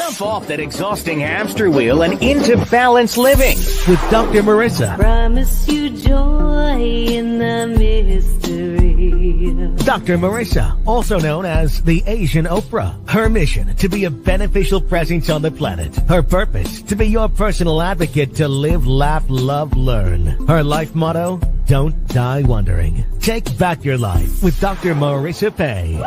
Jump off that exhausting hamster wheel and into balanced living with Dr. Marissa. Promise you joy in the mystery. Dr. Marissa, also known as the Asian Oprah. Her mission, to be a beneficial presence on the planet. Her purpose, to be your personal advocate to live, laugh, love, learn. Her life motto, don't die wondering. Take back your life with Dr. Marissa Pay.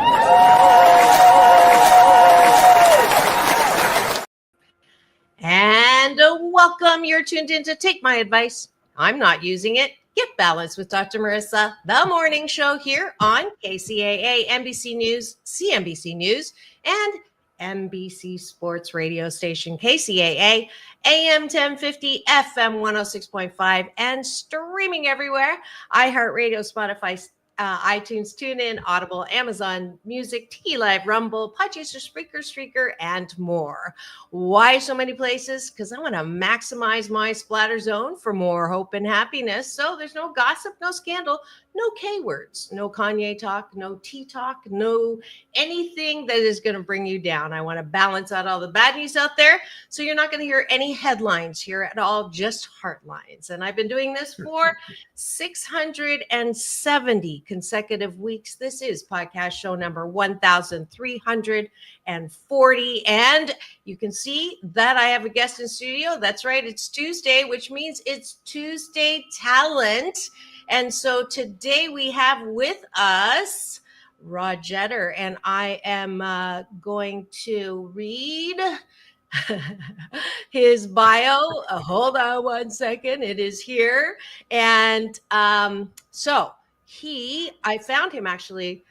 And welcome. You're tuned in to Take My Advice. I'm not using it. Get Balanced with Dr. Marissa, the morning show here on KCAA, NBC News, CNBC News, and NBC Sports radio station KCAA, AM 1050, FM 106.5, and streaming everywhere. iHeartRadio, Spotify, iTunes, TuneIn, Audible, Amazon Music, T Live, Rumble, Podchaser, Spreaker, and more. Why so many places? Because I want to maximize my splatter zone for more hope and happiness. So there's no gossip, no scandal, no K words, no Kanye talk, no T talk, no anything that is going to bring you down. I want to balance out all the bad news out there. So you're not going to hear any headlines here at all, just heart lines. And I've been doing this for 670 consecutive weeks. This is podcast show number 1340. And you can see that I have a guest in studio. That's right. It's Tuesday, which means it's Tuesday Talent. And so today we have with us Rod Jetter, and I am going to read his bio. Hold on one second. It is here. And so I found him actually.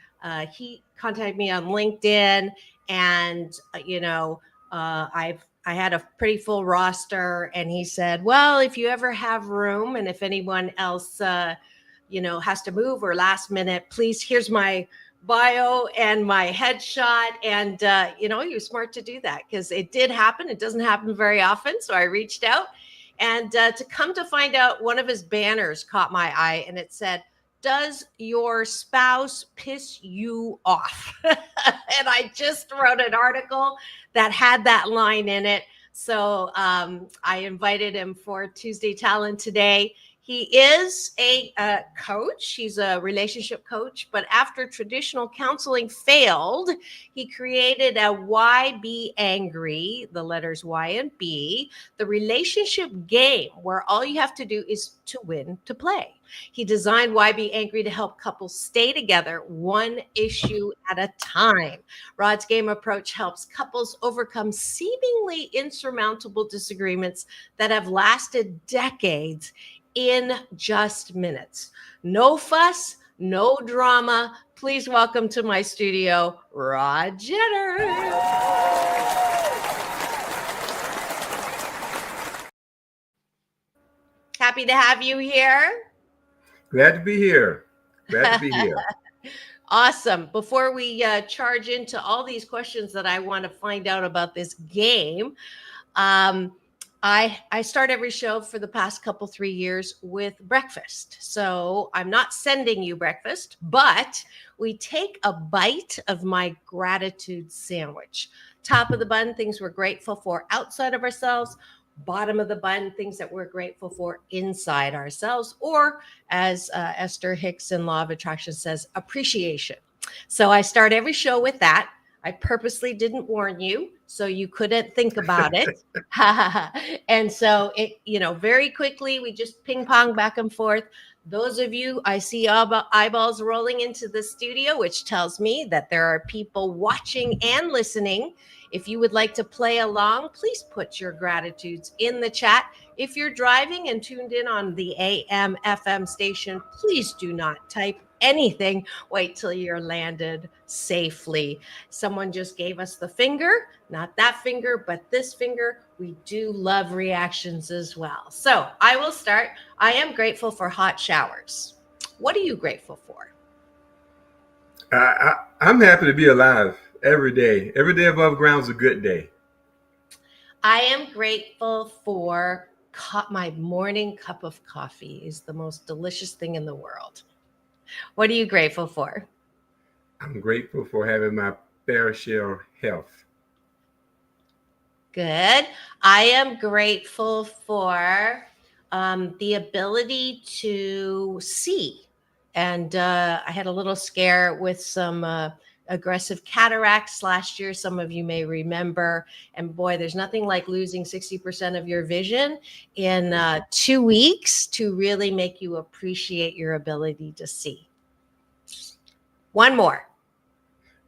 He contacted me on LinkedIn, and I had a pretty full roster, and he said, well, if you ever have room and if anyone else has to move or last minute, please, here's my bio and my headshot. And he was smart to do that, because it did happen. It doesn't happen very often. So I reached out, and to come to find out, one of his banners caught my eye, and it said, does your spouse piss you off? And I just wrote an article that had that line in it. So I invited him for Tuesday Talent today. He is a coach. He's a relationship coach. But after traditional counseling failed, he created a YBAngry, the letters Y and B, the relationship game where all you have to do is to win to play. He designed YBAngry to help couples stay together one issue at a time. Rod's game approach helps couples overcome seemingly insurmountable disagreements that have lasted decades in just minutes. No fuss, no drama. Please welcome to my studio, Rod Jetter. Happy to have you here. Glad to be here. Awesome. Before we charge into all these questions that I want to find out about this game, I start every show for the past 3 years with breakfast. So I'm not sending you breakfast, but we take a bite of my gratitude sandwich. Top of the bun, things we're grateful for outside of ourselves. Bottom of the bun, things that we're grateful for inside ourselves, or as Esther Hicks in Law of Attraction says, appreciation. So I start every show with that. I purposely didn't warn you, so you couldn't think about it. And so it, very quickly, we just ping pong back and forth. Those of you, I see eyeballs rolling into the studio, which tells me that there are people watching and listening. If you would like to play along, please put your gratitudes in the chat. If you're driving and tuned in on the AM FM station, please do not type anything. Wait till you're landed safely. Someone just gave us the finger, not that finger, but this finger. We do love reactions as well. So I will start. I am grateful for hot showers. What are you grateful for? I'm happy to be alive every day. Every day above ground is a good day. I am grateful for my morning cup of coffee. Is the most delicious thing in the world. What are you grateful for? I'm grateful for having my fair share of health. Good. I am grateful for the ability to see. And I had a little scare with some aggressive cataracts last year. Some of you may remember. And boy, there's nothing like losing 60% of your vision in 2 weeks to really make you appreciate your ability to see. One more.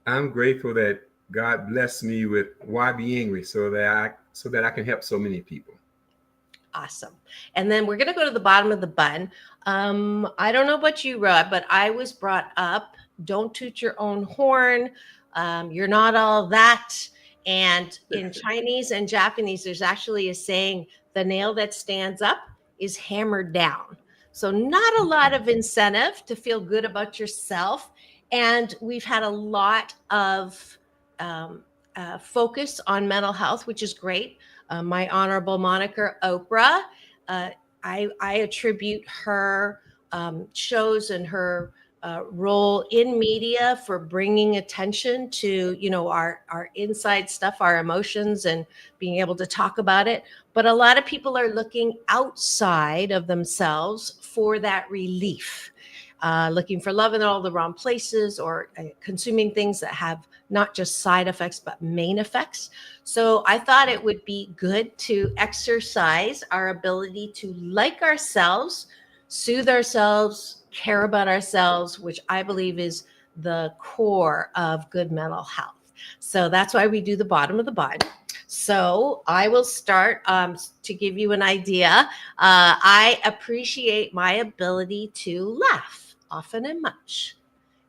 I'm grateful that God blessed me with YBAngry so that I can help so many people. Awesome. And then we're going to go to the bottom of the bun. I don't know about you, Rod, but I was brought up, don't toot your own horn. You're not all that. And in Chinese and Japanese, there's actually a saying, the nail that stands up is hammered down. So not a lot of incentive to feel good about yourself. And we've had a lot of focus on mental health, which is great. My honorable moniker, Oprah, I attribute her shows and her role in media for bringing attention to, our inside stuff, our emotions, and being able to talk about it. But a lot of people are looking outside of themselves for that relief, looking for love in all the wrong places, or consuming things that have not just side effects, but main effects. So I thought it would be good to exercise our ability to like ourselves, soothe ourselves, care about ourselves, which I believe is the core of good mental health. So that's why we do the bottom of the bun. So I will start to give you an idea. I appreciate my ability to laugh often and much.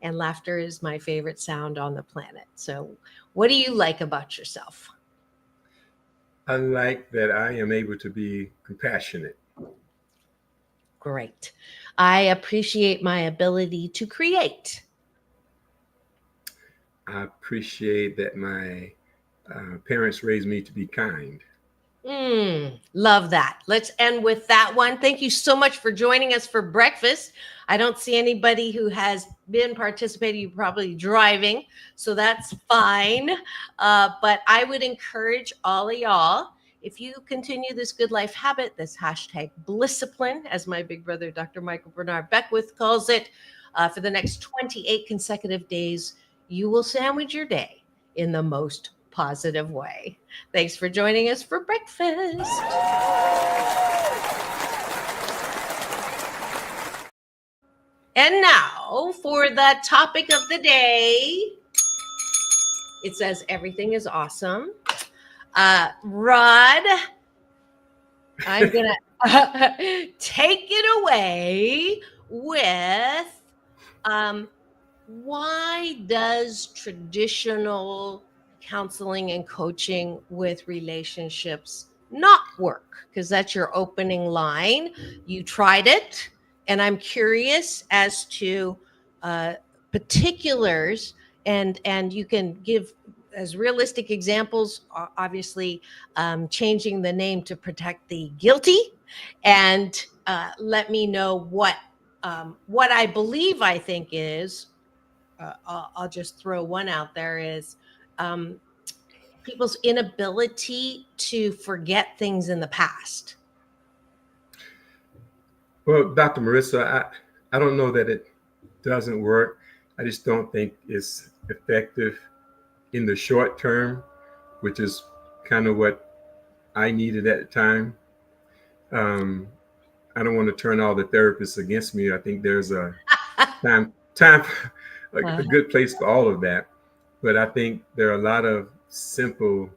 And laughter is my favorite sound on the planet. So what do you like about yourself? I like that I am able to be compassionate. Great. I appreciate my ability to create. I appreciate that my parents raised me to be kind. Love that. Let's end with that one. Thank you so much for joining us for breakfast. I don't see anybody who has been participating. You're probably driving, so that's fine. But I would encourage all of y'all, if you continue this good life habit, this hashtag Blisscipline, as my big brother, Dr. Michael Bernard Beckwith calls it, for the next 28 consecutive days, you will sandwich your day in the most positive way. Thanks for joining us for breakfast. And now for the topic of the day. It says everything is awesome. Rod, I'm going to take it away with why does traditional counseling and coaching with relationships not work? Because that's your opening line. You tried it, and I'm curious as to particulars, and you can give as realistic examples, obviously changing the name to protect the guilty, and let me know what I believe I think is, I'll just throw one out there, is people's inability to forget things in the past. Well, Dr. Marissa, I don't know that it doesn't work. I just don't think it's effective in the short term, which is kind of what I needed at the time. I don't want to turn all the therapists against me. I think there's a time a good place for all of that. But I think there are a lot of simple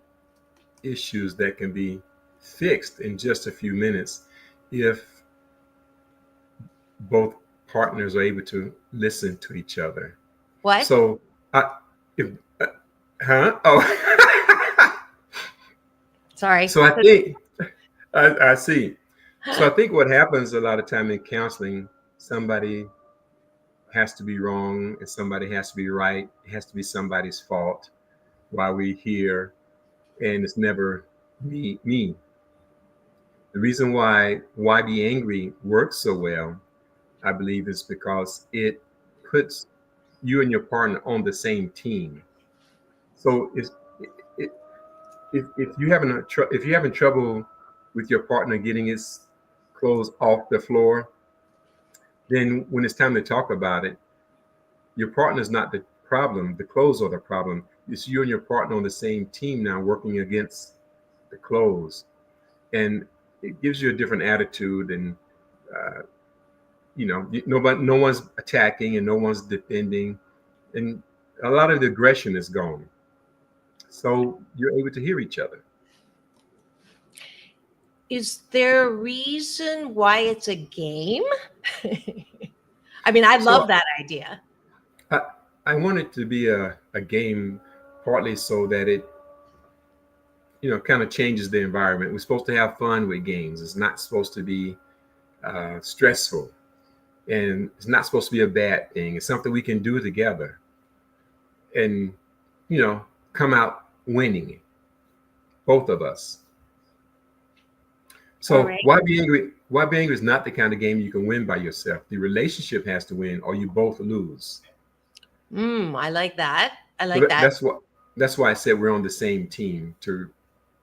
issues that can be fixed in just a few minutes if both partners are able to listen to each other. What? So, Oh, sorry. So I think I see. So I think what happens a lot of time in counseling, somebody has to be wrong and somebody has to be right. It has to be somebody's fault while we're here, and it's never me. The reason why YBAngry works so well, I believe, is because it puts you and your partner on the same team. So if if you're having trouble with your partner getting his clothes off the floor, then when it's time to talk about it, your partner's not the problem. The clothes are the problem. It's you and your partner on the same team now working against the clothes, and it gives you a different attitude. And uh, no one's attacking and no one's defending, and a lot of the aggression is gone. So you're able to hear each other. Is there a reason why it's a game? I mean, I So love that idea. I, I want it to be a game, partly so that it, kind of changes the environment. We're supposed to have fun with games. It's not supposed to be stressful, and it's not supposed to be a bad thing. It's something we can do together, and come out winning, both of us. All So right. why be angry? Why be angry is not the kind of game you can win by yourself. The relationship has to win, or you both lose. I like that. I So like that. that's why I said we're on the same team to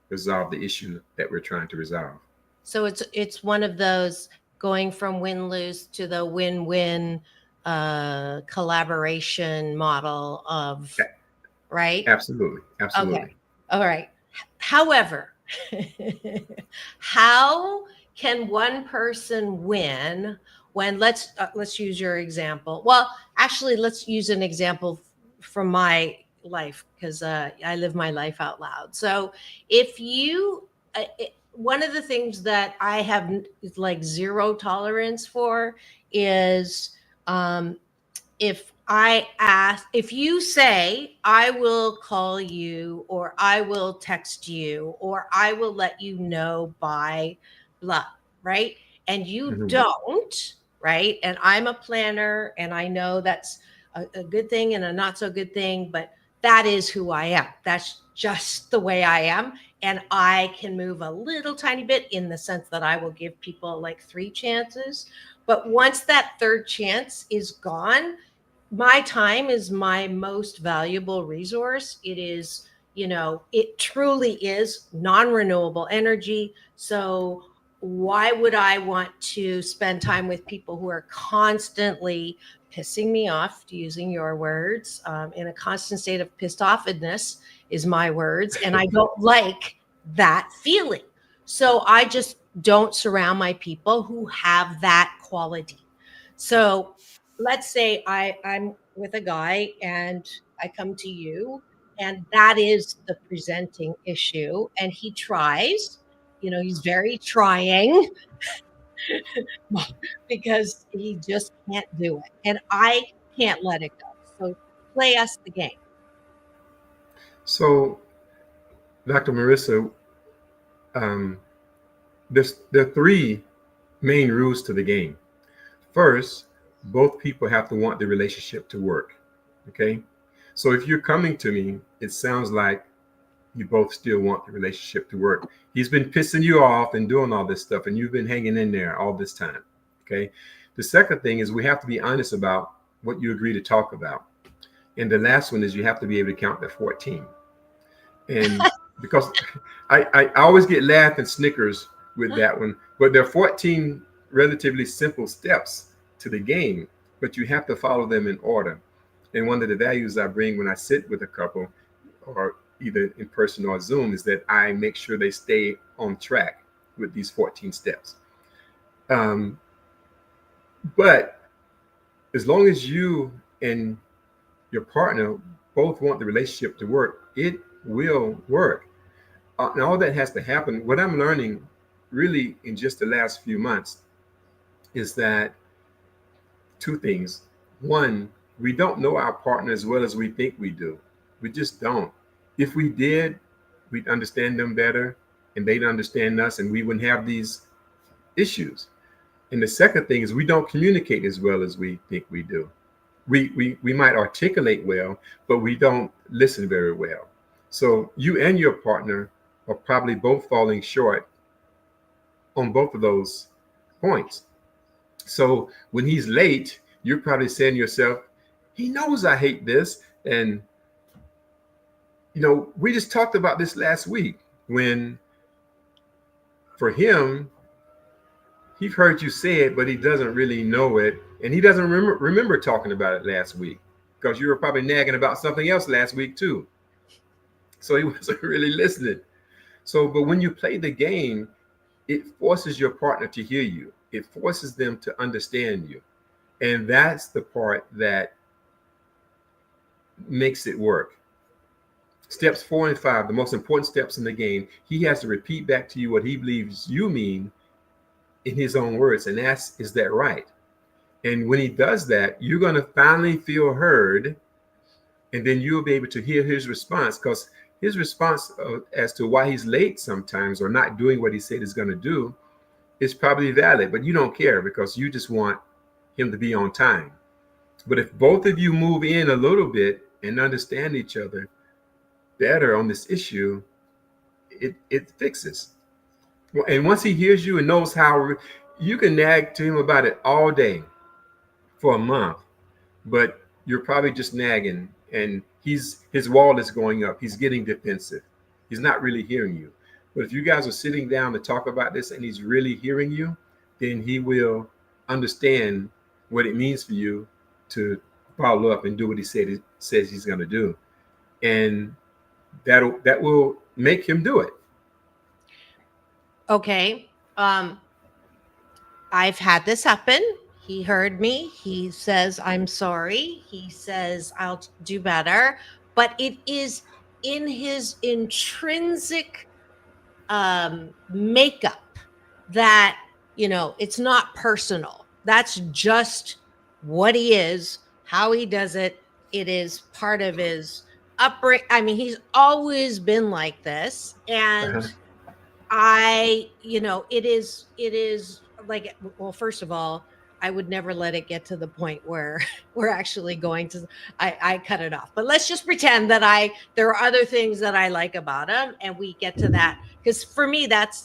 resolve the issue that we're trying to resolve. So it's one of those going from win-lose to the win-win collaboration model of, right? Absolutely, Okay. absolutely. All right. However, how can one person win when let's use your example. Well, actually, let's use an example from my life because I live my life out loud. So if you one of the things that I have like zero tolerance for is if you say, I will call you, or I will text you, or I will let you know by blah, right? And you Mhm. don't, right? And I'm a planner and I know that's a good thing and a not so good thing, but that is who I am. That's just the way I am. And I can move a little tiny bit in the sense that I will give people like 3 chances. But once that third chance is gone, my time is my most valuable resource. It is, it truly is non-renewable energy. So why would I want to spend time with people who are constantly pissing me off, using your words, in a constant state of pissed offedness is my words. And I don't like that feeling. So I just don't surround my people who have that quality. So let's say I'm with a guy and I come to you, and that is the presenting issue. And he tries, he's very trying because he just can't do it. And I can't let it go. So play us the game. So, Dr. Marissa, um, there are three main rules to the game. First, both people have to want the relationship to work. Okay. So if you're coming to me, it sounds like you both still want the relationship to work. He's been pissing you off and doing all this stuff, and you've been hanging in there all this time. Okay. The second thing is we have to be honest about what you agree to talk about. And the last one is you have to be able to count to 14. And because I always get laugh and snickers with that one, but there are 14 relatively simple steps to the game, but you have to follow them in order. And one of the values I bring when I sit with a couple, or either in person or Zoom, is that I make sure they stay on track with these 14 steps. Um, but as long as you and your partner both want the relationship to work, it will work. And all that has to happen. What I'm learning really in just the last few months is that two things. One, we don't know our partner as well as we think we do. We just don't. If we did, we'd understand them better and they'd understand us and we wouldn't have these issues. And the second thing is we don't communicate as well as we think we do. We might articulate well, but we don't listen very well. So you and your partner are probably both falling short on both of those points. So when he's late, you're probably saying to yourself, he knows I hate this. And We just talked about this last week when for him, he's heard you say it, but he doesn't really know it. And he doesn't remember talking about it last week because you were probably nagging about something else last week too. So he wasn't really listening. So, but when you play the game, it forces your partner to hear you. It forces them to understand you. And that's the part that makes it work. Steps 4 and 5, the most important steps in the game, he has to repeat back to you what he believes you mean in his own words and ask, is that right? And when he does that, you're going to finally feel heard, and then you'll be able to hear his response, because his response as to why he's late sometimes or not doing what he said he's going to do is probably valid, but you don't care because you just want him to be on time. But if both of you move in a little bit and understand each other better on this issue, it fixes. And once he hears you and knows how, you can nag to him about it all day for a month, but you're probably just nagging, and his wall is going up. He's getting defensive. He's not really hearing you. But if you guys are sitting down to talk about this and he's really hearing you, then he will understand what it means for you to follow up and do what he says he's going to do. And that will make him do it. Okay. I've had this happen. He heard me. He says, I'm sorry. He says, I'll do better. But it is in his intrinsic makeup that, it's not personal. That's just what he is, how he does it. It is part of his upbringing. I mean, he's always been like this. And it is like, well, first of all, I would never let it get to the point where we're actually going to, I cut it off. But let's just pretend that there are other things that I like about him, and we get to that. Because for me, that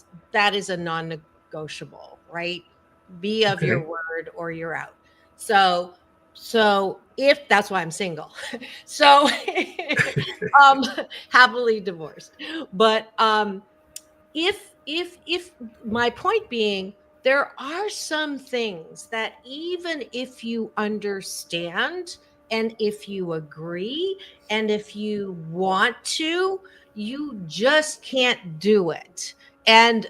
is a non-negotiable, right? Be of your word or you're out. So if that's why I'm single, so happily divorced. But if my point being, there are some things that even if you understand and if you agree and if you want to, you just can't do it. And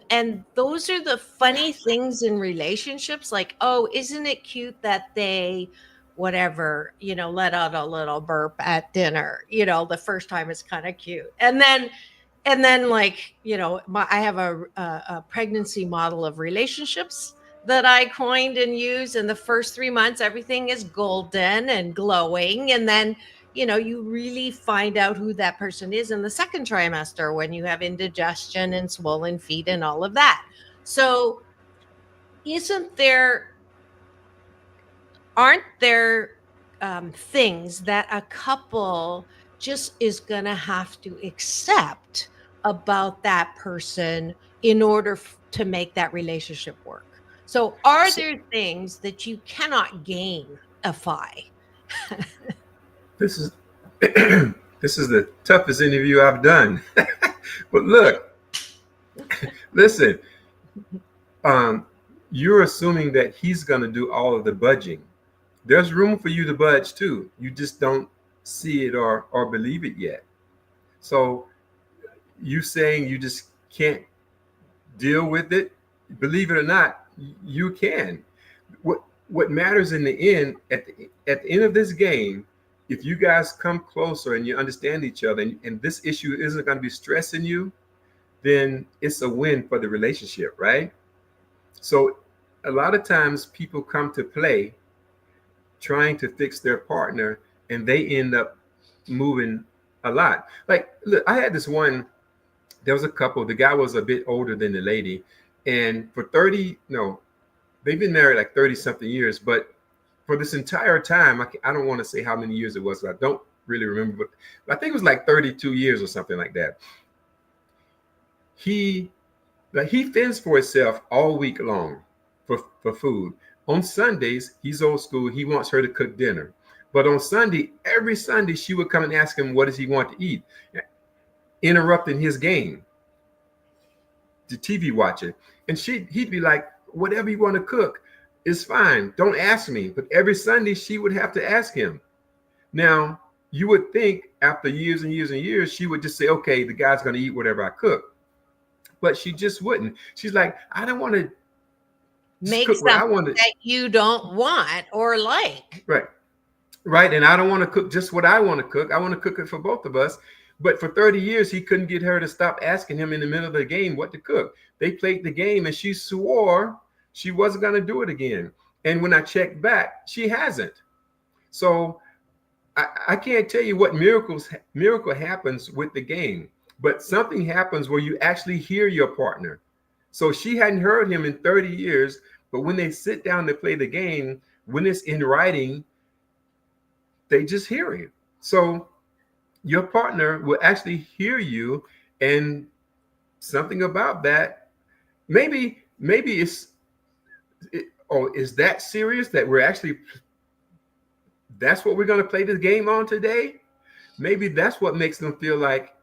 those are the funny things in relationships. Like, oh, isn't it cute that they whatever, let out a little burp at dinner, the first time it's kind of cute. And then like, I have a pregnancy model of relationships that I coined and use. And the first 3 months, everything is golden and glowing. And then, you really find out who that person is in the second trimester when you have indigestion and swollen feet and all of that. So aren't there things that a couple just is going to have to accept about that person in order to make that relationship work? So are there things that you cannot gamify? This is the toughest interview I've done. But look, listen, you're assuming that he's going to do all of the budging. There's room for you to budge too. You just don't see it or believe it yet. So you saying you just can't deal with it, believe it or not, you can. What matters in the end, at the end of this game, if you guys come closer and you understand each other and this issue isn't going to be stressing you, then it's a win for the relationship, right? So a lot of times people come to play trying to fix their partner, and they end up moving a lot. Like, look, I had this one, there was a couple, the guy was a bit older than the lady, and for they've been married like 30 something years, but for this entire time, I don't want to say how many years it was, so I don't really remember, but I think it was like 32 years or something like that. He fends for himself all week long for food. On Sundays, he's old school. He wants her to cook dinner. But on Sunday, every Sunday, she would come and ask him, what does he want to eat? interrupting his game, the TV watching. And he'd be like, whatever you want to cook is fine. Don't ask me. But every Sunday she would have to ask him. Now, you would think after years and years and years, she would just say, okay, the guy's going to eat whatever I cook. But she just wouldn't. She's like, I don't want to Make cook what I something want to. that you don't want or like. Right. Right. And I don't want to cook just what I want to cook. I want to cook it for both of us. But for 30 years, he couldn't get her to stop asking him in the middle of the game what to cook. They played the game and she swore she wasn't going to do it again. And when I checked back, she hasn't. So I can't tell you what miracle happens with the game, but something happens where you actually hear your partner. So she hadn't heard him in 30 years, but when they sit down to play the game, when it's in writing, they just hear him. So your partner will actually hear you, and something about that, maybe is that serious that we're actually, that's what we're going to play this game on today? Maybe that's what makes them feel like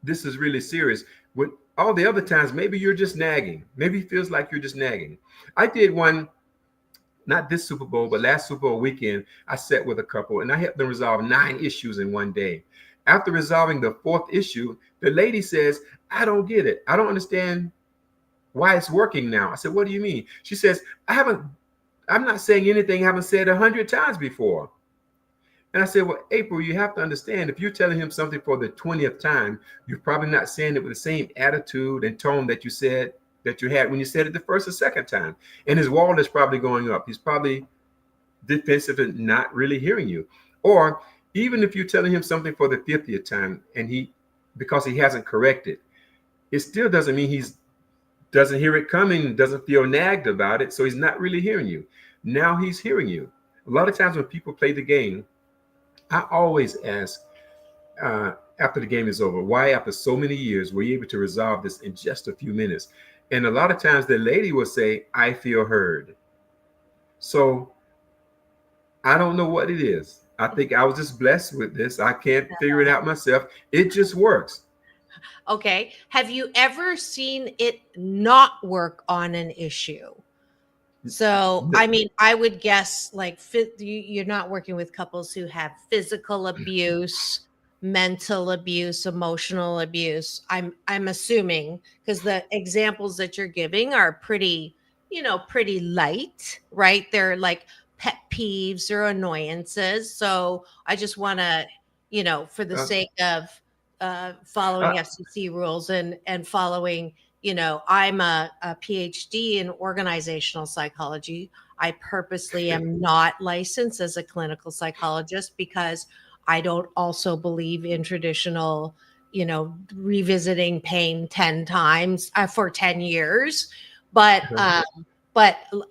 this is really serious. With all the other times, maybe you're just nagging. Maybe it feels like you're just nagging. I did one, not this Super Bowl, but last Super Bowl weekend, I sat with a couple and I helped them resolve 9 issues in one day. After resolving the 4th issue, the lady says, I don't get it. I don't understand why it's working now. I said, what do you mean? She says, I'm not saying anything I haven't said 100 times before. And I said, well, April, you have to understand, if you're telling him something for the 20th time, you're probably not saying it with the same attitude and tone that you said that you had when you said it the first or second time. And his wall is probably going up. He's probably defensive and not really hearing you. Or even if you're telling him something for the 50th time and because he hasn't corrected, it still doesn't mean he doesn't hear it coming, doesn't feel nagged about it. So he's not really hearing you. Now he's hearing you. A lot of times when people play the game, I always ask after the game is over, why after so many years were you able to resolve this in just a few minutes? And a lot of times the lady will say, I feel heard. So I don't know what it is. I think I was just blessed with this. I can't figure it out myself. It just works. Okay. Have you ever seen it not work on an issue? So, I mean, I would guess like you're not working with couples who have physical abuse, mental abuse, emotional abuse. I'm assuming, because the examples that you're giving are pretty light, right? They're like pet peeves or annoyances. So I just want to, for the sake of following FCC rules and following, I'm a PhD in organizational psychology. I purposely am not licensed as a clinical psychologist because I don't also believe in traditional, revisiting pain 10 times for 10 years. But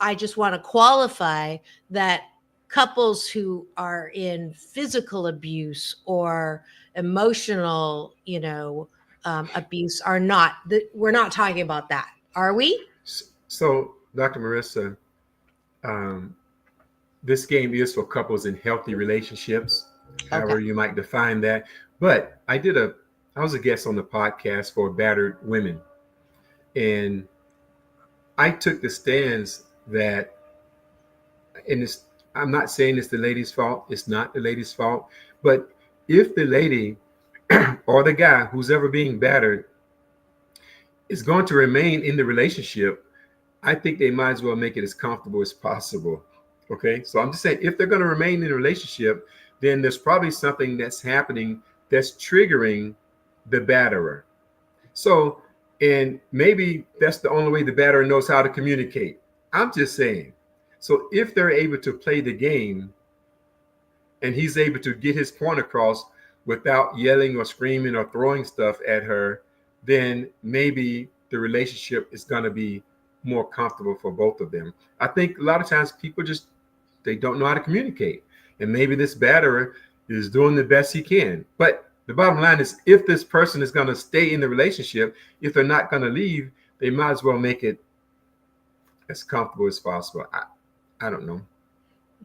I just want to qualify that couples who are in physical abuse or emotional, abuse are not, we're not talking about that, are we? So, Dr. Marissa, this game is for couples in healthy relationships, however you might define that. But I was a guest on the podcast for battered women. And I took the stance that, I'm not saying it's the lady's fault. It's not the lady's fault. But if the lady or the guy who's ever being battered is going to remain in the relationship, I think they might as well make it as comfortable as possible. Okay. So I'm just saying, if they're going to remain in a relationship, then there's probably something that's happening that's triggering the batterer. So, and maybe that's the only way the batterer knows how to communicate. I'm just saying. So if they're able to play the game and he's able to get his point across without yelling or screaming or throwing stuff at her, then maybe the relationship is going to be more comfortable for both of them. I think a lot of times people they don't know how to communicate. And maybe this batterer is doing the best he can. But the bottom line is, if this person is going to stay in the relationship, if they're not going to leave, they might as well make it as comfortable as possible. I don't know.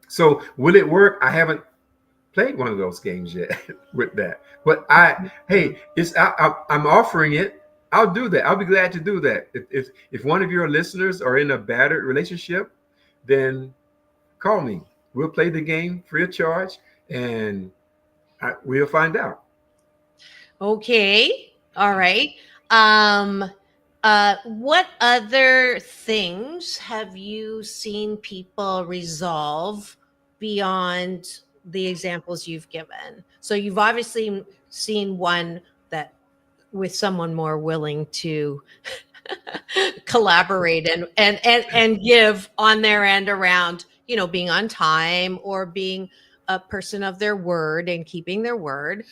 So will it work? I haven't played one of those games yet with that. But hey, I'm offering it. I'll do that. I'll be glad to do that. If one of your listeners are in a battered relationship, then call me. We'll play the game free of charge, and we'll find out. Okay. All right. What other things have you seen people resolve beyond the examples you've given? So you've obviously seen one that with someone more willing to collaborate and give on their end around, you know, being on time or being a person of their word and keeping their word.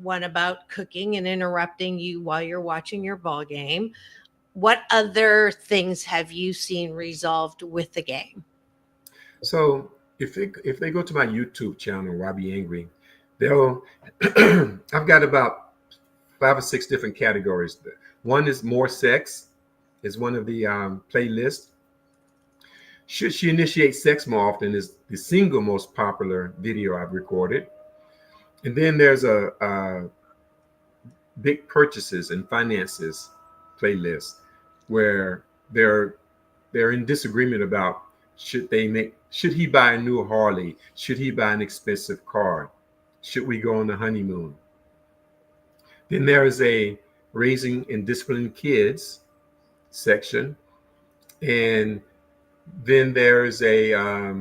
One about cooking and interrupting you while you're watching your ball game. What other things have you seen resolved with the game? So if they go to my YouTube channel, YBAngry, they'll I've got about 5 or 6 different categories. One is more sex, is one of the playlists. Should she initiate sex more often is the single most popular video I've recorded. And then there's a big purchases and finances playlist where they're in disagreement about should he buy a new Harley? Should he buy an expensive car? Should we go on the honeymoon? Then there is a raising and disciplining kids section. And then there's a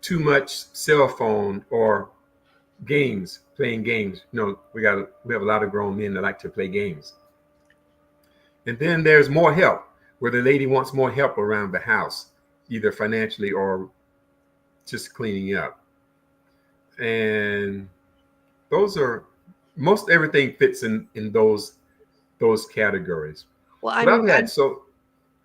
too much cell phone or playing games. You know, we have a lot of grown men that like to play games. And then there's more help, where the lady wants more help around the house, either financially or just cleaning up. And most everything fits in those categories. Well, But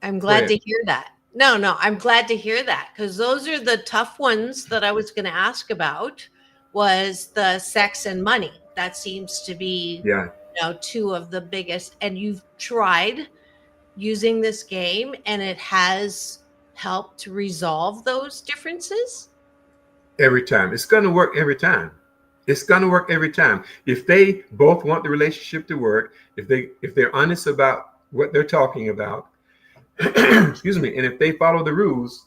I'm glad to hear that. No, I'm glad to hear that, because those are the tough ones that I was going to ask about, was the sex and money. That seems to be, yeah, two of the biggest. And you've tried using this game and it has helped resolve those differences? every time. It's going to work every time. It's going to work every time. If they both want the relationship to work, if they're honest about what they're talking about, excuse me, and if they follow the rules,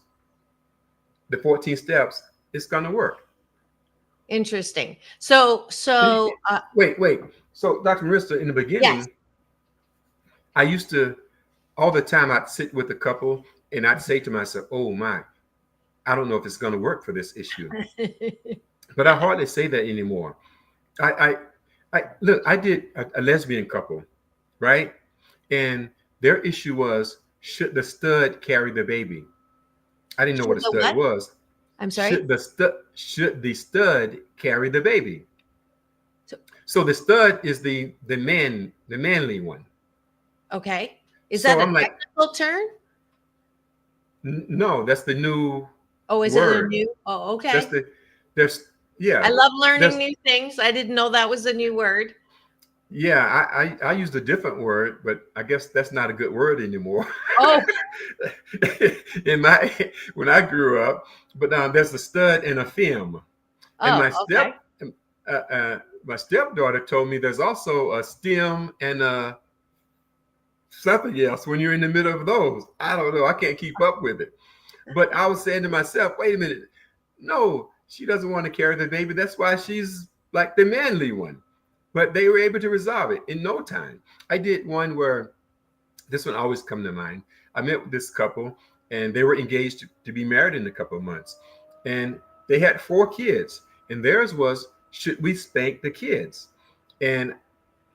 the 14 steps, it's going to work. Interesting. So wait. So Dr. Marissa, in the beginning, yes. I used to, all the time, I'd sit with a couple and I'd say to myself, oh my, I don't know if it's going to work for this issue. But I hardly say that anymore. I look, I did a lesbian couple, right? And their issue was, should the stud carry the baby? I didn't know what a stud was. I'm sorry? Should the stud carry the baby? So the stud is the manly one. Okay. Is that a technical term? No, that's the new is word. it a new? Oh, okay. Yeah. I love learning new things. I didn't know that was a new word. Yeah, I used a different word, but I guess that's not a good word anymore. Oh. When I grew up, but there's a stud and a femme. And my stepdaughter told me there's also a stem and a something else when you're in the middle of those. I don't know. I can't keep up with it. But I was saying to myself, wait a minute. No, she doesn't want to carry the baby. That's why she's like the manly one. But they were able to resolve it in no time. I did one where, this one always come to mind. I met with this couple and they were engaged to be married in a couple of months. And they had 4 kids. And theirs was, should we spank the kids? And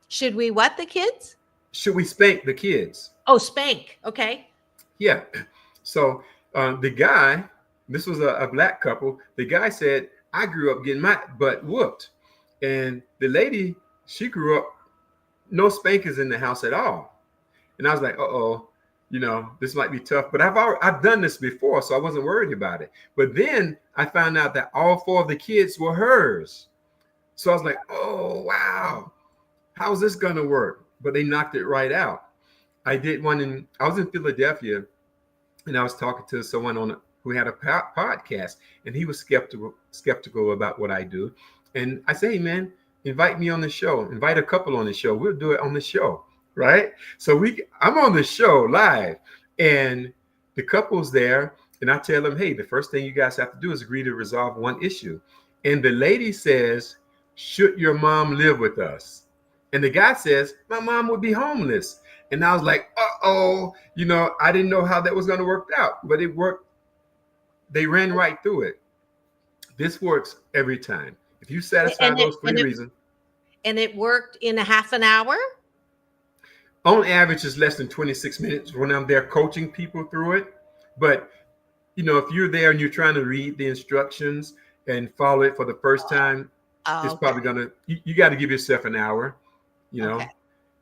should we what the kids? Should we spank the kids? Oh, spank. Okay. Yeah. So the guy, this was a black couple. The guy said, I grew up getting my butt whooped. And the lady, she grew up, no spankers in the house at all. And I was like, this might be tough. But I've done this before, so I wasn't worried about it. But then I found out that all 4 of the kids were hers. So I was like, oh, wow. How's this going to work? But they knocked it right out. I did one I was in Philadelphia, and I was talking to someone who had a podcast, and he was skeptical about what I do. And I say, hey, man, invite me on the show. Invite a couple on the show. We'll do it on the show, right? So I'm on the show live, and the couple's there, and I tell them, hey, the first thing you guys have to do is agree to resolve one issue. And the lady says, should your mom live with us? And the guy says, my mom would be homeless. And I was like, uh-oh, I didn't know how that was going to work out, but it worked. They ran right through it. This works every time. If you satisfy those three reasons. And it worked in a half an hour? On average, it's less than 26 minutes when I'm there coaching people through it. But, if you're there and you're trying to read the instructions and follow it for the first time, it's probably going to, you got to give yourself an hour, Okay.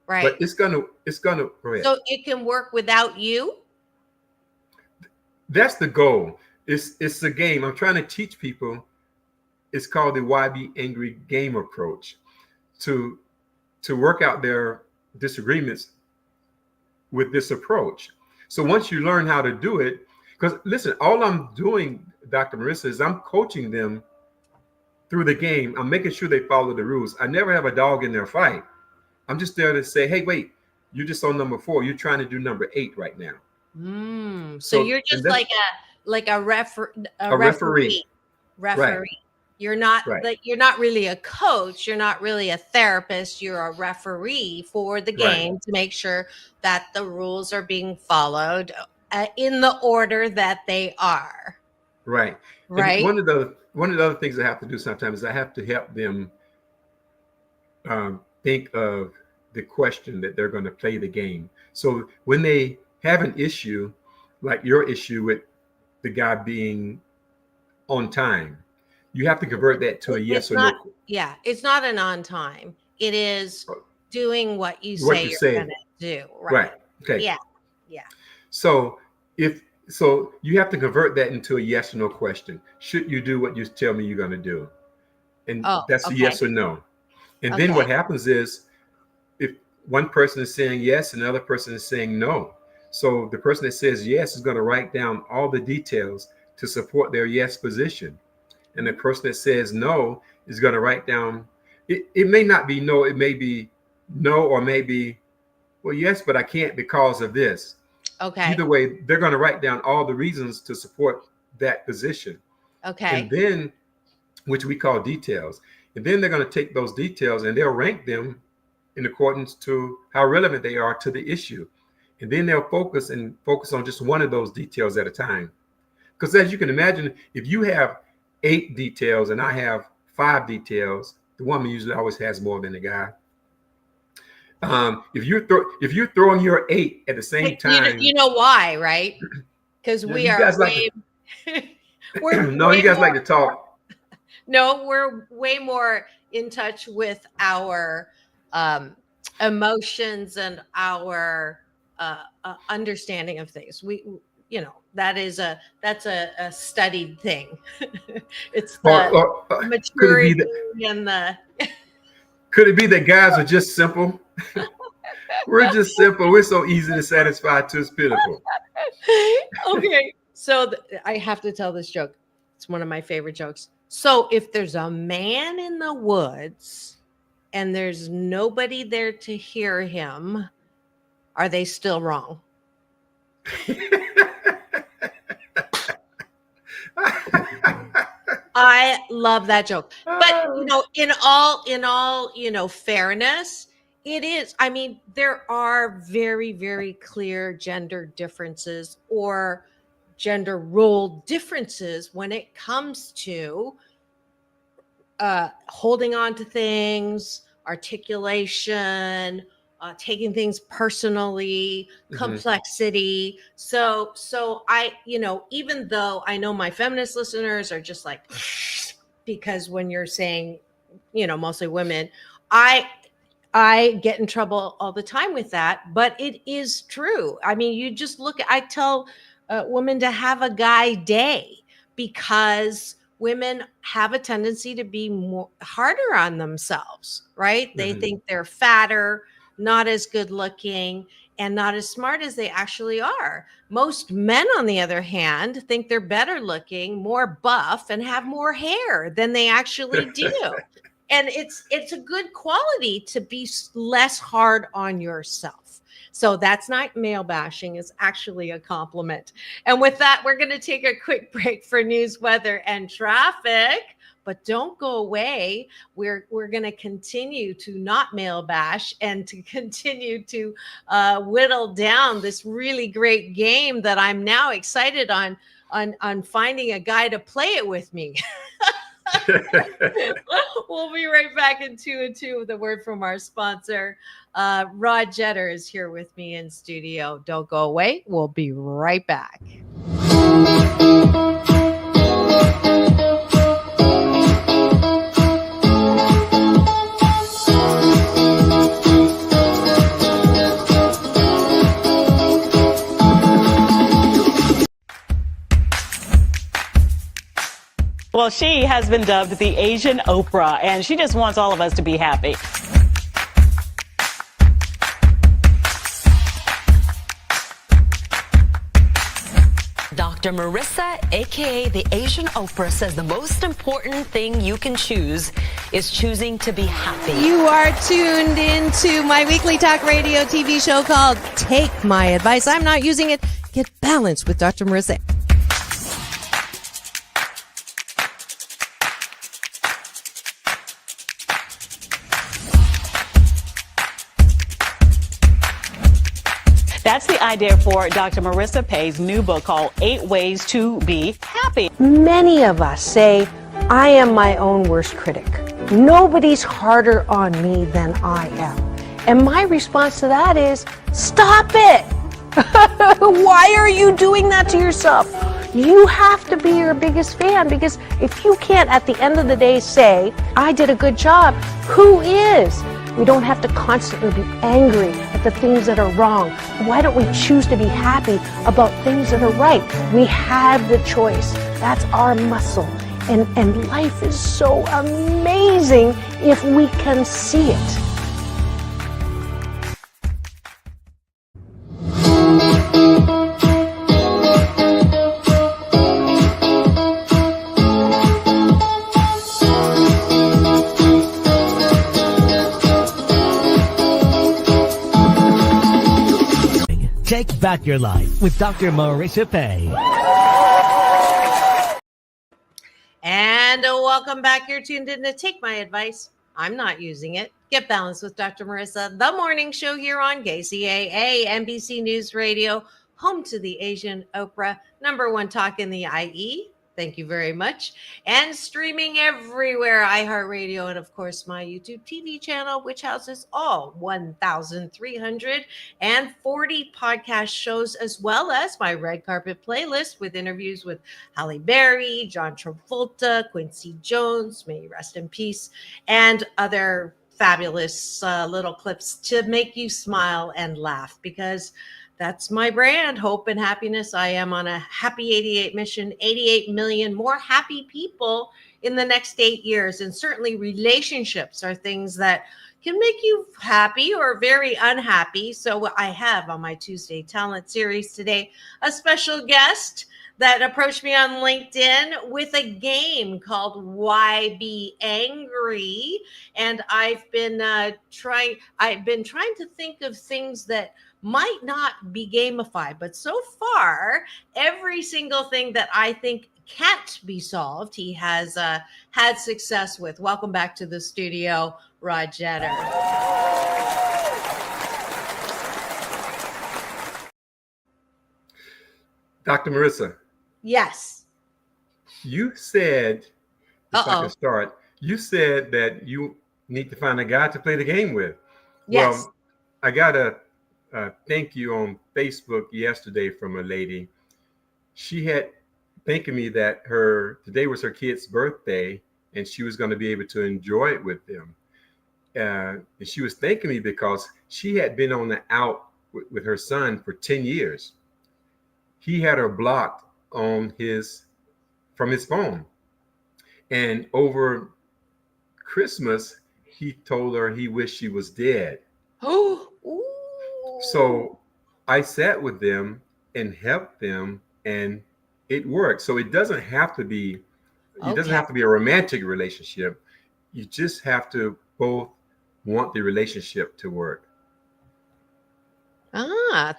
Right. But it's going to, go ahead. So it can work without you? That's the goal. It's a game. I'm trying to teach people. It's called the YBAngry game approach to work out their disagreements with this approach. So once you learn how to do it, because listen, all I'm doing, Dr. Marissa, is I'm coaching them through the game. I'm making sure they follow the rules. I never have a dog in their fight. I'm just there to say, hey, wait, you're just on number 4. You're trying to do number 8 right now. So you're just like a referee. Right. You're not you're not really a coach. You're not really a therapist. You're a referee for the game to make sure that the rules are being followed in the order that they are. Right. And one of the other things I have to do sometimes is I have to help them think of the question that they're going to play the game. So when they have an issue, like your issue with the guy being on time, you have to convert that to a yes or no. Yeah, it's not an on time. It is doing what you say you're going to do. Right. Okay. Yeah. So you have to convert that into a yes or no question. Should you do what you tell me you're going to do? And that's a yes or no. And then what happens is if one person is saying yes and the other person is saying no. So the person that says yes is going to write down all the details to support their yes position. And the person that says no is going to write down, it may not be no, it may be no, or maybe, well, yes, but I can't because of this. Okay. Either way, they're going to write down all the reasons to support that position. Okay. And then, which we call details. And then they're going to take those details and they'll rank them in accordance to how relevant they are to the issue. And then they'll focus on just one of those details at a time. Because as you can imagine, if you have 8 details and I have 5 details, the woman usually always has more than the guy. If you're throwing your 8 at the same time, you know why, right? Because we are way, no, you guys like to talk. No, we're way more in touch with our emotions and our understanding of things. That's a studied thing. It's the maturity and the. Could it be that guys are just simple? We're just simple. We're so easy to satisfy too. It's pitiful. Okay, so I have to tell this joke. It's one of my favorite jokes. So if there's a man in the woods and there's nobody there to hear him, are they still wrong? I love that joke. But in all fairness, it is. I mean, there are very, very clear gender differences or gender role differences when it comes to holding on to things, articulation, taking things personally, complexity. So I, even though I know my feminist listeners are just like, because when you're saying, mostly women, I get in trouble all the time with that, but it is true. I mean, you just I tell women to have a guy day because women have a tendency to be more harder on themselves, right? They think they're fatter, not as good looking. and not as smart as they actually are. Most men, on the other hand, think they're better looking, more buff, and have more hair than they actually do. And it's a good quality to be less hard on yourself. So that's not male bashing, it's actually a compliment. And with that, we're going to take a quick break for news, weather, and traffic. But don't go away. We're going to continue to not male bash and to continue to whittle down this really great game that I'm now excited on finding a guy to play it with me. We'll be right back in 2 and 2 with a word from our sponsor. Rod Jetter is here with me in studio. Don't go away. We'll be right back. Well, she has been dubbed the Asian Oprah, and she just wants all of us to be happy. Dr. Marissa, aka the Asian Oprah, says the most important thing you can choose is choosing to be happy. You are tuned into my weekly talk radio TV show called Take My Advice. I'm not using it. Get balanced with Dr. Marissa. That's the idea for Dr. Marissa Pay's new book called 8 Ways to Be Happy. Many of us say, I am my own worst critic. Nobody's harder on me than I am. And my response to that is, stop it! Why are you doing that to yourself? You have to be your biggest fan, because if you can't at the end of the day say, I did a good job, who is? We don't have to constantly be angry at the things that are wrong. Why don't we choose to be happy about things that are right? We have the choice. That's our muscle. And life is so amazing if we can see it. Take back your life with Dr. Marissa Pay. And welcome back. You're tuned in to Take My Advice. I'm not using it. Get balanced with Dr. Marissa, the morning show here on KCAA, NBC News Radio, home to the Asian Oprah, #1 talk in the IE. Thank you very much. And streaming everywhere, iHeartRadio, and of course my YouTube TV channel, which houses all 1,340 podcast shows, as well as my red carpet playlist with interviews with Halle Berry, John Travolta, Quincy Jones, may he rest in peace, and other fabulous little clips to make you smile and laugh, because that's my brand, hope and happiness. I am on a happy 88 mission, 88 million more happy people in the next 8 years. And certainly relationships are things that can make you happy or very unhappy. So I have on my Tuesday Talent Series today a special guest that approached me on LinkedIn with a game called YBAngry. And I've been trying to think of things that might not be gamified, but so far, every single thing that I think can't be solved, he has had success with. Welcome back to the studio, Rod Jetter. Dr. Marissa. Yes. You said, if I can start, you said that you need to find a guy to play the game with. Yes. Well, I got a thank you on Facebook yesterday from a lady. She had thanking me that today was her kid's birthday and she was going to be able to enjoy it with them. And she was thanking me because she had been on the out with her son for 10 years. He had her blocked from his phone. And over Christmas, he told her he wished she was dead. Oh. So I sat with them and helped them, and it worked. So it doesn't have to be, it doesn't Okay. have to be a romantic relationship. You just have to both want the relationship to work.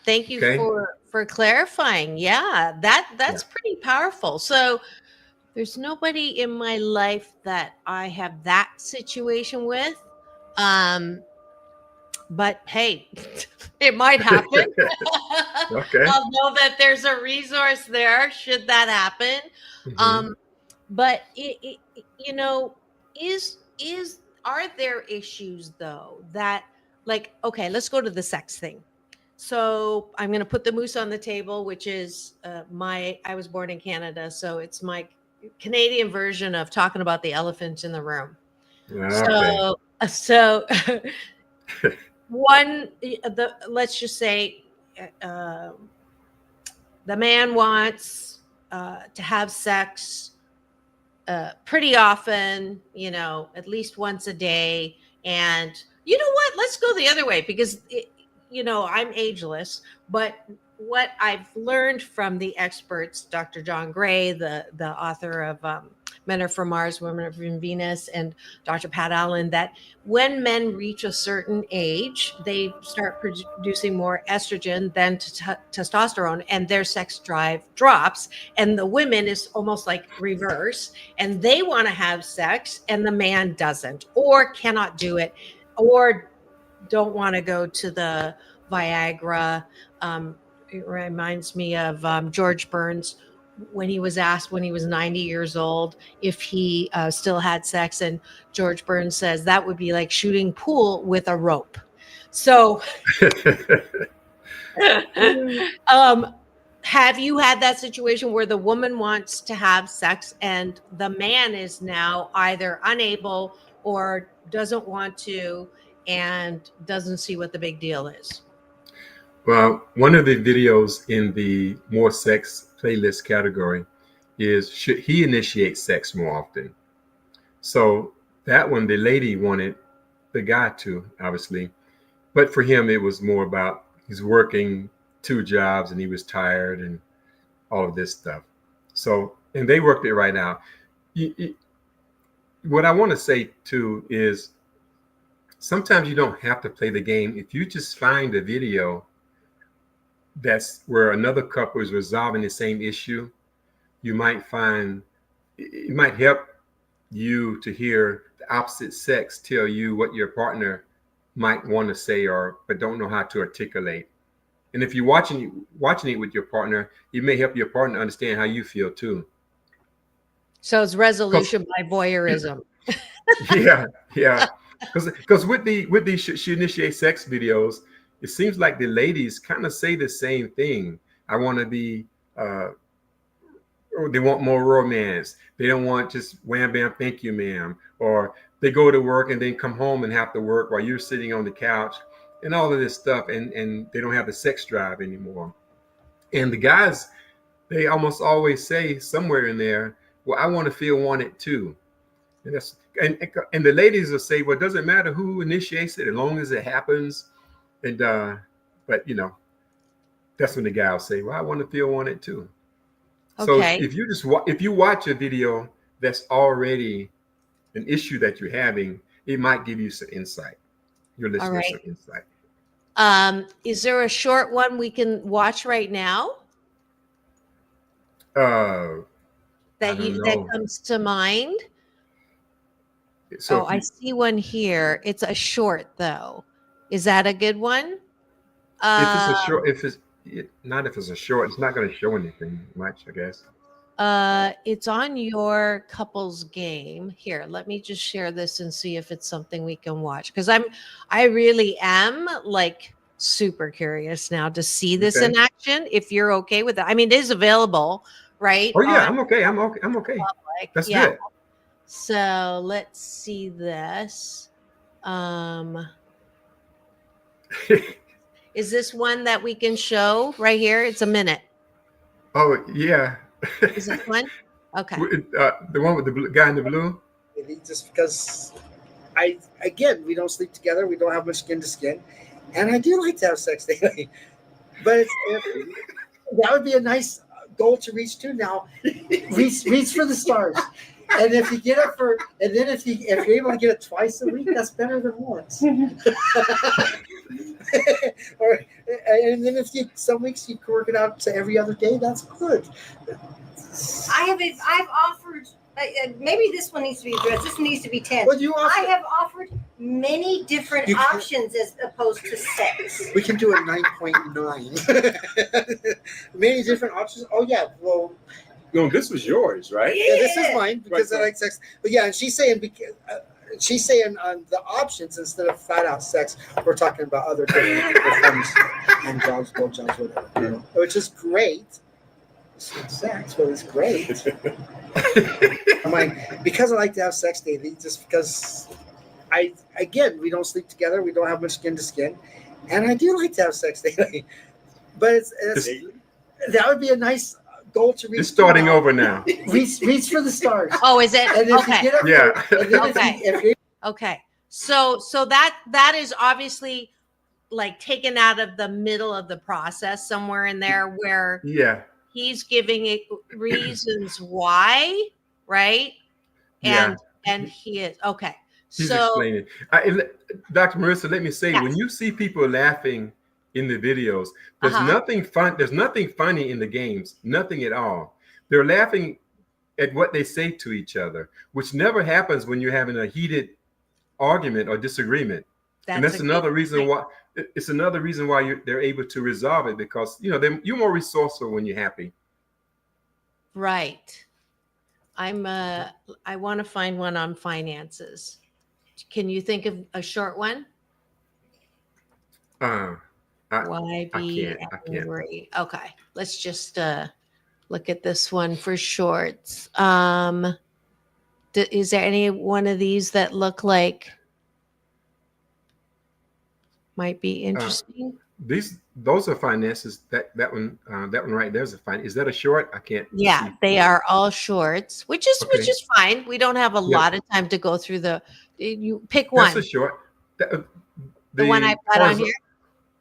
Thank you Okay. for clarifying. Yeah, that's Yeah. pretty powerful. So there's nobody in my life that I have that situation with. But hey, it might happen. Okay. I'll know that there's a resource there should that happen. Hmm. Um, but you know, is are there issues though that, like, okay, let's go to the sex thing. So I'm going to put the moose on the table, which is I was born in Canada, so it's my Canadian version of talking about the elephant in the room. Okay. So let's just say uh, the man wants to have sex pretty often, at least once a day. And you know what? Let's go the other way because, I'm ageless, but what I've learned from the experts, Dr. John Gray, the author of Men Are From Mars, Women Are From Venus, and Dr. Pat Allen, that when men reach a certain age, they start producing more estrogen than testosterone, and their sex drive drops. And the women is almost like reverse, and they want to have sex, and the man doesn't, or cannot do it, or don't want to go to the Viagra. It reminds me of George Burns when he was asked when he was 90 years old if he still had sex. And George Burns says that would be like shooting pool with a rope. So have you had that situation where the woman wants to have sex and the man is now either unable or doesn't want to and doesn't see what the big deal is? Well, one of the videos in the more sex playlist category is should he initiate sex more often? So that one, the lady wanted the guy to, obviously. But for him, it was more about he's working 2 jobs and he was tired and all of this stuff. So, and they worked it right out. What I want to say too is sometimes you don't have to play the game. If you just find a video that's where another couple is resolving the same issue, you might find it might help you to hear the opposite sex tell you what your partner might want to say or but don't know how to articulate. And if you're watching it with your partner, it may help your partner understand how you feel too. So it's resolution by voyeurism. Yeah. Because with the she initiate sex videos, it seems like the ladies kind of say the same thing. I want to be or they want more romance. They don't want just wham bam thank you ma'am, or they go to work and then come home and have to work while you're sitting on the couch and all of this stuff, and they don't have the sex drive anymore. And the guys, they almost always say somewhere in there, well, I want to feel wanted too. And that's and the ladies will say, well, it doesn't matter who initiates it as long as it happens. And but that's when the guy will say, well, I want to feel wanted too. So Okay. if you just if you watch a video that's already an issue that you're having, it might give you some insight. Your listeners right. some insight. Is there a short one we can watch right now I that don't that know. comes to mind? So Oh, I see one here. It's a short though. Is that a good one? if it's a short, not if it's a short, it's not going to show anything much, I guess. It's on your couples game. Here, let me just share this and see if it's something we can watch. Because I really am like super curious now to see this Okay. in action. If you're okay with that. I mean, it is available, right? Oh yeah, on I'm okay. I'm okay. public. That's Yeah. good. So let's see this. Is this one that we can show right here? It's a minute. Oh yeah. Is this one? Okay. The one with the guy in the blue. Maybe just because we don't sleep together, we don't have much skin to skin, and I do like to have sex daily. But that would be a nice goal to reach to. Now, reach for the stars. And if you get it and then if you're able to get it twice a week, that's better than once. And then some weeks you can work it out to every other day, that's good. I've offered. Maybe this one needs to be addressed. This needs to be 10. Well, I have offered many different options as opposed to 6. We can do a 9.9. Many different options. Oh yeah. Well, No, this was yours, right? yeah, this is mine because Right. I like sex. But yeah, and she's saying on the options instead of flat out sex, we're talking about other different forms and jobs, blowjobs, whatever. Which is great. It's not sex, but it's great. I'm like, because I like to have sex daily, just because we don't sleep together, we don't have much skin to skin, and I do like to have sex daily. But it's that would be a nice goal to reach. It's starting over now. Reach for the stars. Oh, is it? And if Okay. you get it, Okay. Okay. So that is obviously like taken out of the middle of the process somewhere in there where Yeah. he's giving it reasons why, right? Yeah. And he is okay. He's So explaining. Dr. Marissa, let me say, when you see people laughing in the videos, there's nothing fun. There's nothing funny in the games. Nothing at all. They're laughing at what they say to each other, which never happens when you're having a heated argument or disagreement. And that's another reason why. It's another reason why they're able to resolve it, because you're more resourceful when you're happy. right. I want to find one on finances. Can you think of a short one? YBAngry. Okay, let's just look at this one for shorts. Is there any one of these that look like might be interesting? Those are finances. That one right there's a fine. Is that a short? I can't. Yeah, see. they are all shorts, which is fine. We don't have a Yeah. lot of time to go through you pick one. That's a short. The one I've got on here.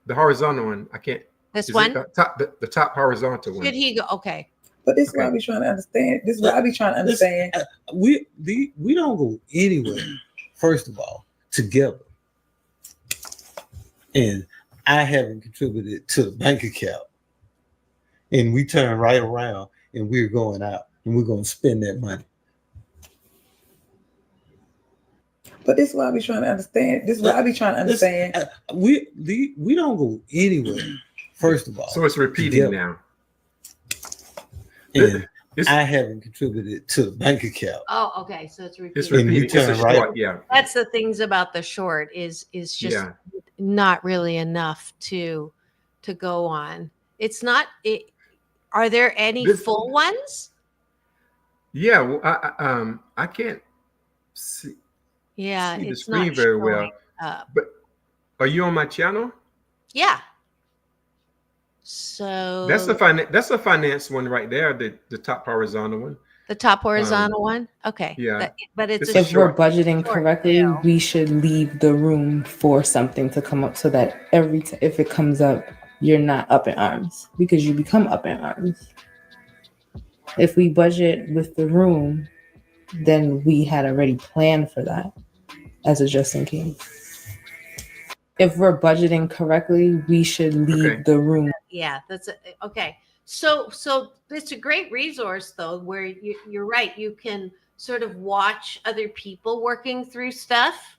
The horizontal one. I can't. This is one. it the top horizontal one. Should he go? Okay. But this is what I be trying to understand. This is what I be trying to understand. We don't go anywhere, first of all, together. And I haven't contributed to the bank account. And we turn right around and we're going out and we're going to spend that money. But this is what I be trying to understand. This is what I be trying to understand. We don't go anywhere, first of all. So it's repeating now. And I haven't contributed to the bank account. Oh, okay. So it's repeating. It's repeating. It's a short, yeah. That's the things about the short is just not really enough to go on. It's not. Are there any full ones? Yeah. Well, I can't see. Yeah, see the it's screen not very well. But are you on my channel? Yeah. So that's a finance one right there. The top horizontal one. The top horizontal one. Okay. Yeah. But it's if we're budgeting correctly, we should leave the room for something to come up so that if it comes up, you're not up in arms because you become up in arms. If we budget with the room, then we had already planned for that as a just in case. If we're budgeting correctly, we should leave the room. Yeah, okay. So it's a great resource though, where you're right. You can sort of watch other people working through stuff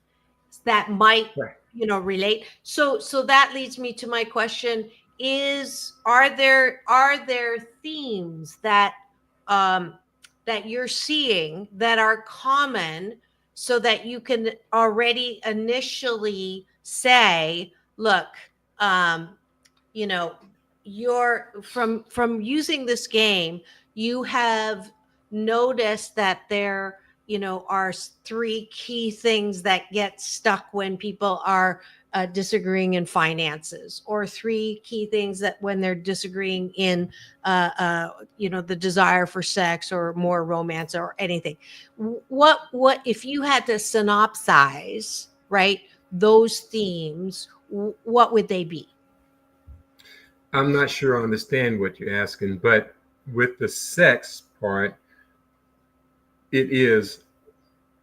that might, relate. So that leads me to my question are there themes that you're seeing that are common so that you can already initially say, look, you're from using this game, you have noticed that there, are 3 key things that get stuck when people are disagreeing in finances, or 3 key things that when they're disagreeing in, the desire for sex or more romance or anything. What if you had to synopsize, right, those themes, what would they be? I'm not sure I understand what you're asking, but with the sex part, it is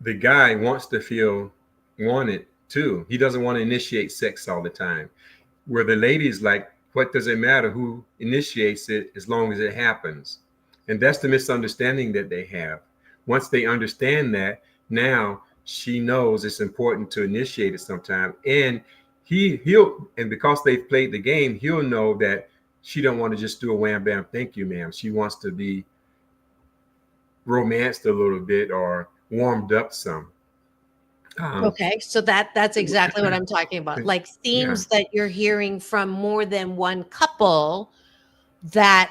the guy wants to feel wanted too. He doesn't want to initiate sex all the time. Where the lady's like, what does it matter who initiates it as long as it happens? And that's the misunderstanding that they have. Once they understand that, now she knows it's important to initiate it sometime. And and because they've played the game, he'll know that she don't want to just do a wham bam thank you ma'am. She wants to be romanced a little bit or warmed up some. Okay, so that's exactly what I'm talking about. Like themes that you're hearing from more than one couple that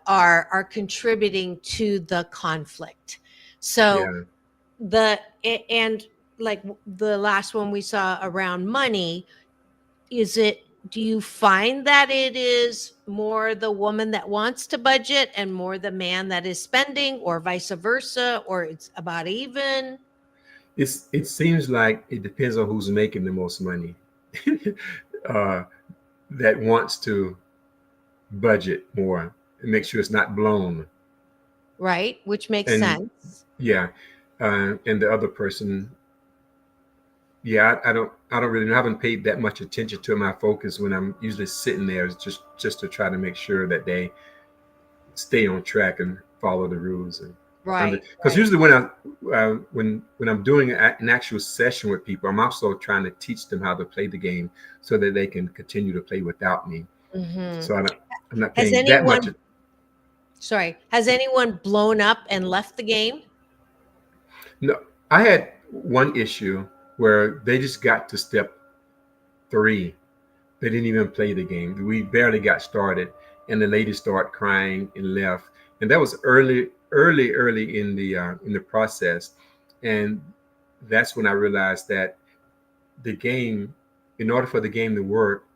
are contributing to the conflict. So and like the last one we saw around money, do you find that it is more the woman that wants to budget and more the man that is spending, or vice versa, or it's about even? It seems like it depends on who's making the most money. That wants to budget more and make sure it's not blown. Right, which makes sense. Yeah, and the other person, I don't really know. I haven't paid that much attention to my focus when I'm usually sitting there is just to try to make sure that they stay on track and follow the rules. And right, because usually when I'm doing an actual session with people, I'm also trying to teach them how to play the game so that they can continue to play without me. So I'm not paying that much. Sorry, has anyone blown up and left the game? No, I had one issue where they just got to step 3. They didn't even play the game. We barely got started, and the lady started crying and left. And that was early in the process. And that's when I realized that the game, in order for the game to work,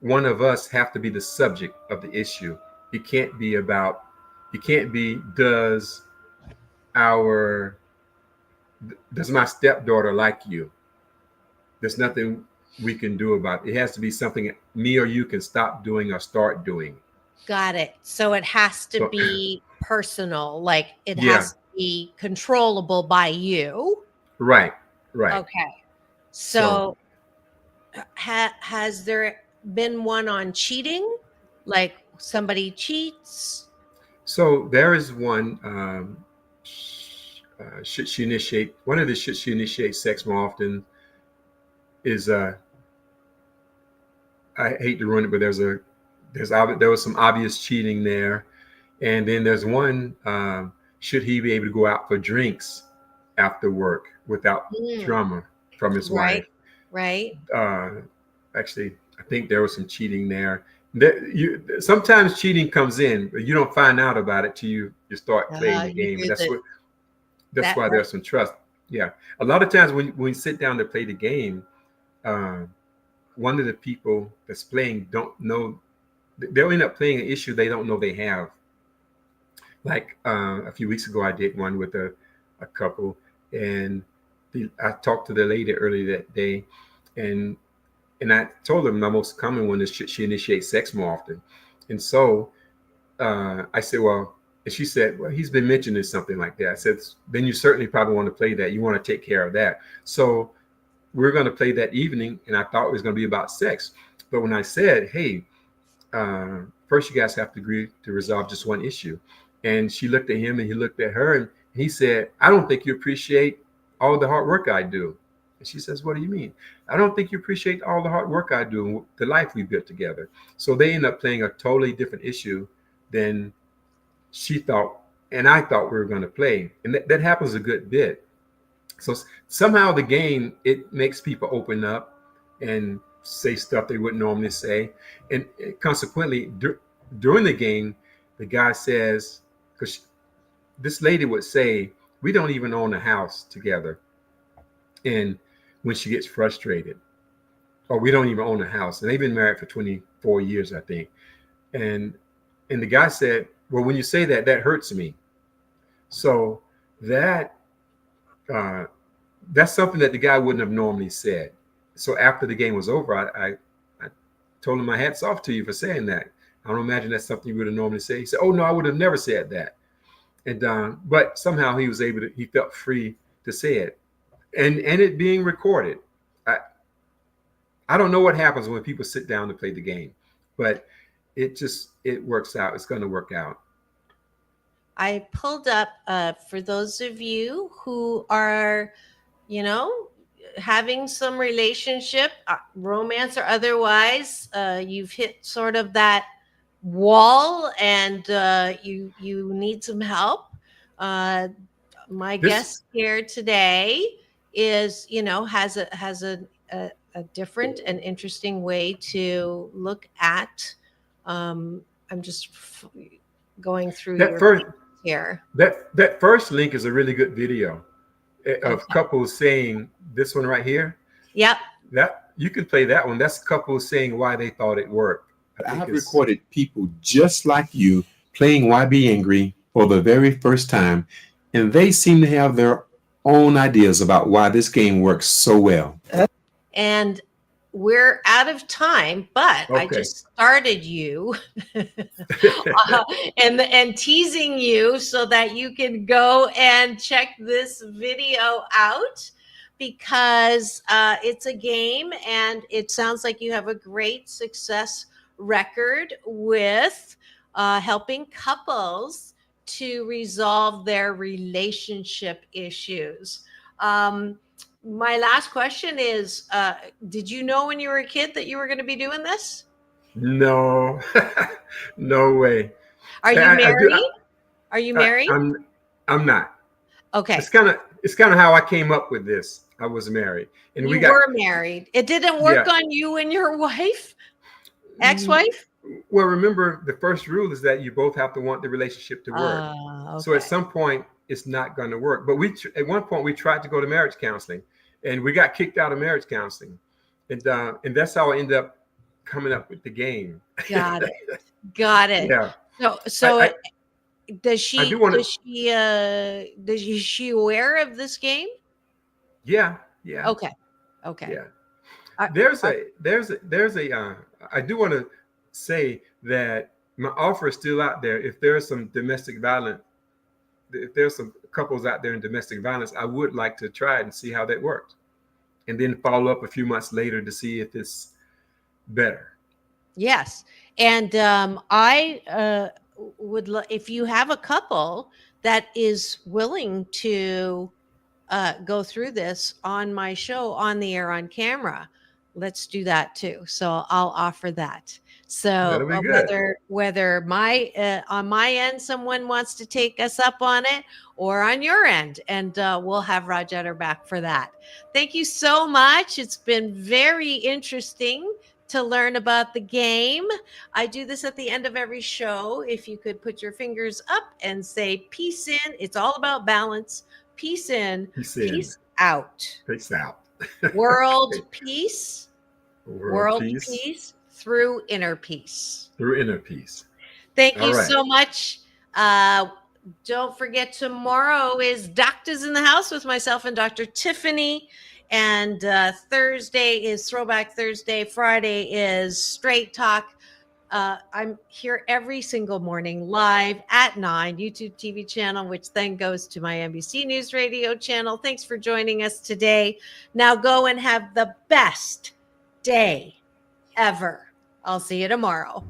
one of us have to be the subject of the issue. It can't be does my stepdaughter like you? There's nothing we can do about it. It has to be something me or you can stop doing or start doing. Got it. So it has to be personal, like it has to be controllable by you. Right. Okay. So has there been one on cheating? Like somebody cheats? So there is one. Should she initiate? One of the should she initiate sex more often is I hate to ruin it, but there was some obvious cheating there, and then there's one. Should he be able to go out for drinks after work without drama from his wife? Right. Actually, I think there was some cheating there. Sometimes cheating comes in, but you don't find out about it till you start playing the game. And that's why there's some trust. Yeah. A lot of times when you sit down to play the game, one of the people that's playing don't know, they'll end up playing an issue they don't know they have. Like a few weeks ago, I did one with a couple, and I talked to the lady earlier that day, and I told them my most common one is should she initiate sex more often. And so I said, well, and she said, well, he's been mentioning something like that. I said, then you certainly probably want to play that. You want to take care of that. So we're going to play that evening, and I thought it was going to be about sex. But when I said, hey, first you guys have to agree to resolve just one issue. And she looked at him and he looked at her, and he said, I don't think you appreciate all the hard work I do. And she says, what do you mean? I don't think you appreciate all the hard work I do and the life we built together. So they end up playing a totally different issue than she thought and I thought we were going to play. And that happens a good bit. So somehow the game, it makes people open up and say stuff they wouldn't normally say. And consequently, during the game, the guy says, because this lady would say, we don't even own a house together. And when she gets frustrated, or we don't even own a house, and they've been married for 24 years, I think. And the guy said, well, when you say that, that hurts me. So that's something that the guy wouldn't have normally said. So after the game was over, told him, my hat's off to you for saying that. I don't imagine that's something you would have normally said. He said, oh, no, I would have never said that. And but somehow he was able to, he felt free to say it. And it being recorded. I don't know what happens when people sit down to play the game, but it works out. It's going to work out. I pulled up for those of you who are, having some relationship, romance or otherwise, you've hit sort of that wall and you need some help. My guest here today is, has a different and interesting way to look at. I'm just going through here. That first link is a really good video of couples saying, this one right here. Yep. That you can play that one. That's couples saying why they thought it worked. I have recorded people just like you playing YBAngry for the very first time, and they seem to have their own ideas about why this game works so well. And we're out of time, but I just started you and teasing you so that you can go and check this video out, because it's a game and it sounds like you have a great success record with helping couples to resolve their relationship issues. My last question is, did you know when you were a kid that you were going to be doing this? No, no way. Are you married? Are you married? I'm not. Okay. It's kind of how I came up with this. I was married, and we were married. It didn't work on you and your wife, ex-wife? Well, remember, the first rule is that you both have to want the relationship to work. Okay. So at some point, it's not going to work. But at one point we tried to go to marriage counseling, and we got kicked out of marriage counseling, and that's how I ended up coming up with the game. Got it. Got it. Yeah. So is she aware of this game? Yeah. Yeah. Okay. Yeah. There's a I do want to say that my offer is still out there. If there's some domestic violence, if there's some couples out there in domestic violence, I would like to try it and see how that works, and then follow up a few months later to see if it's better. Yes. And I would if you have a couple that is willing to go through this on my show, on the air, on camera, let's do that too. So I'll offer that. So whether my on my end, someone wants to take us up on it, or on your end, and we'll have Roger back for that. Thank you so much. It's been very interesting to learn about the game. I do this at the end of every show. If you could put your fingers up and say peace in. It's all about balance. Peace in. Peace out. Peace out. World peace. World peace. Through inner peace. Through inner peace. Thank you so much. Don't forget, tomorrow is Doctors in the House with myself and Dr. Tiffany. And Thursday is Throwback Thursday. Friday is Straight Talk. I'm here every single morning live at 9, YouTube TV channel, which then goes to my NBC News Radio channel. Thanks for joining us today. Now go and have the best day ever. I'll see you tomorrow.